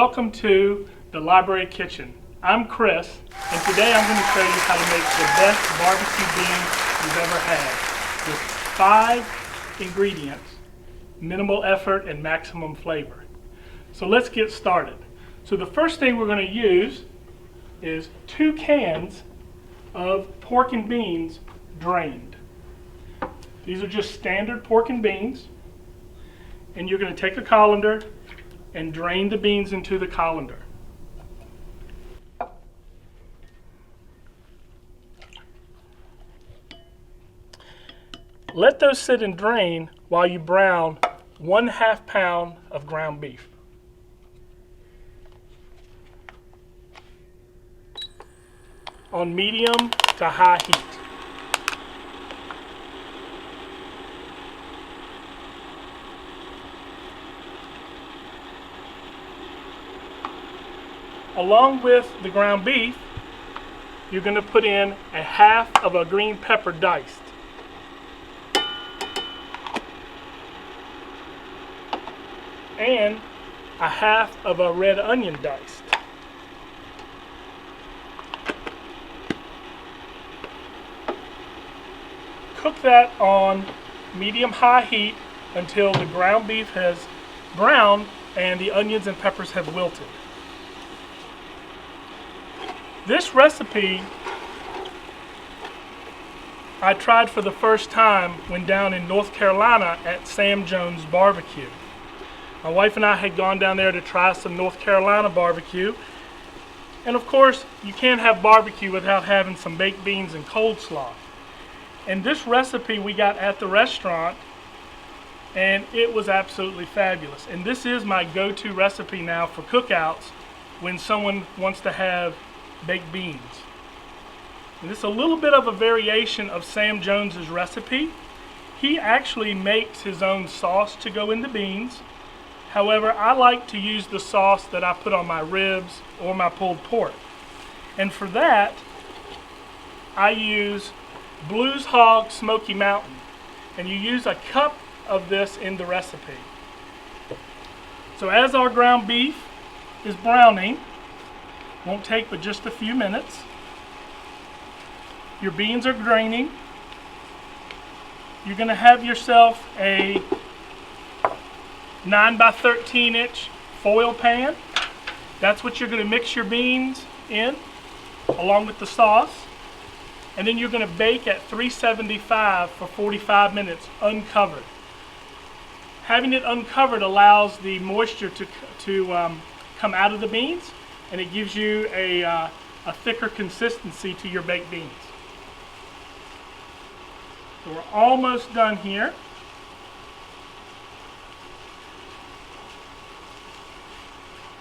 welcome to the Library Kitchen. I'm Chris, and today I'm going to show you how to make the best barbecue beans you've ever had with 5 ingredients, minimal effort and maximum flavor. So let's get started. So the first thing we're going to use is 2 cans of pork and beans drained. These are just standard pork and beans, and you're going to take a colander and drain the beans into the colander. Let those sit and drain while you brown 1/2 pound of ground beef. On medium to high heat. Along with the ground beef, you're going to put in 1/2 of a green pepper diced. And 1/2 of a red onion diced. Cook that on medium-high heat until the ground beef has browned and the onions and peppers have wilted. This recipe I tried for the first time when down in North Carolina at Sam Jones Barbecue. My wife and I had gone down there to try some North Carolina barbecue. And of course, you can't have barbecue without having some baked beans and coleslaw. And this recipe we got at the restaurant, and it was absolutely fabulous. And this is my go-to recipe now for cookouts when someone wants to have baked beans. And this is a little bit of a variation of Sam Jones's recipe. He actually makes his own sauce to go in the beans. However, I like to use the sauce that I put on my ribs or my pulled pork. And for that, I use Blues Hog Smoky Mountain. And you use a cup of this in the recipe. So as our ground beef is browning, won't take but just a few minutes. Your beans are draining. You're going to have yourself a 9 by 13 inch foil pan. That's what you're going to mix your beans in along with the sauce. And then you're going to bake at 375 for 45 minutes uncovered. Having it uncovered allows the moisture to come out of the beans, and it gives you a thicker consistency to your baked beans. So we're almost done here.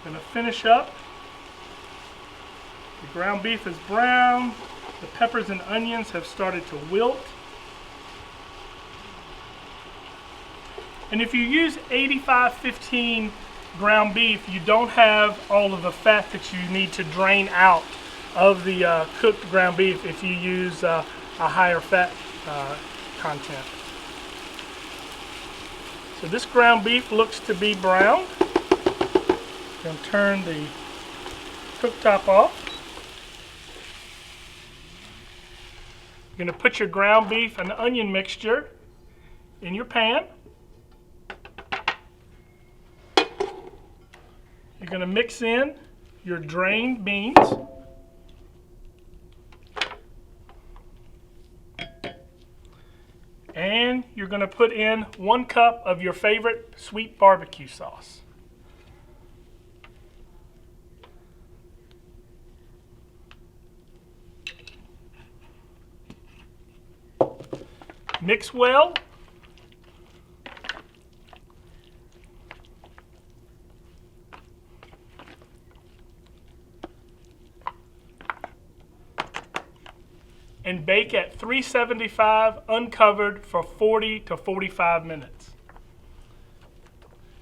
Going to finish up. The ground beef is brown. The peppers and onions have started to wilt. And if you use 85-15 ground beef, you don't have all of the fat that you need to drain out of the cooked ground beef if you use a higher fat content. So this ground beef looks to be brown. I'm going to turn the cooktop off. You're going to put your ground beef and onion mixture in your pan. You're going to mix in your drained beans. And you're going to put in 1 cup of your favorite sweet barbecue sauce. Mix well. And bake at 375 uncovered for 40 to 45 minutes.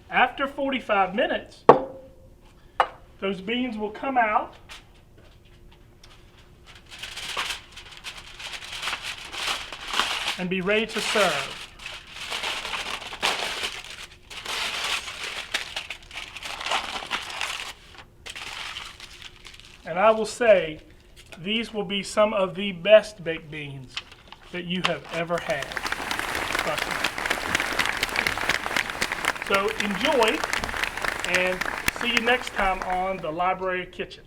After 45 minutes, those beans will come out and be ready to serve. And I will say, these will be some of the best baked beans that you have ever had. Trust me. So enjoy, and see you next time on the Library Kitchen.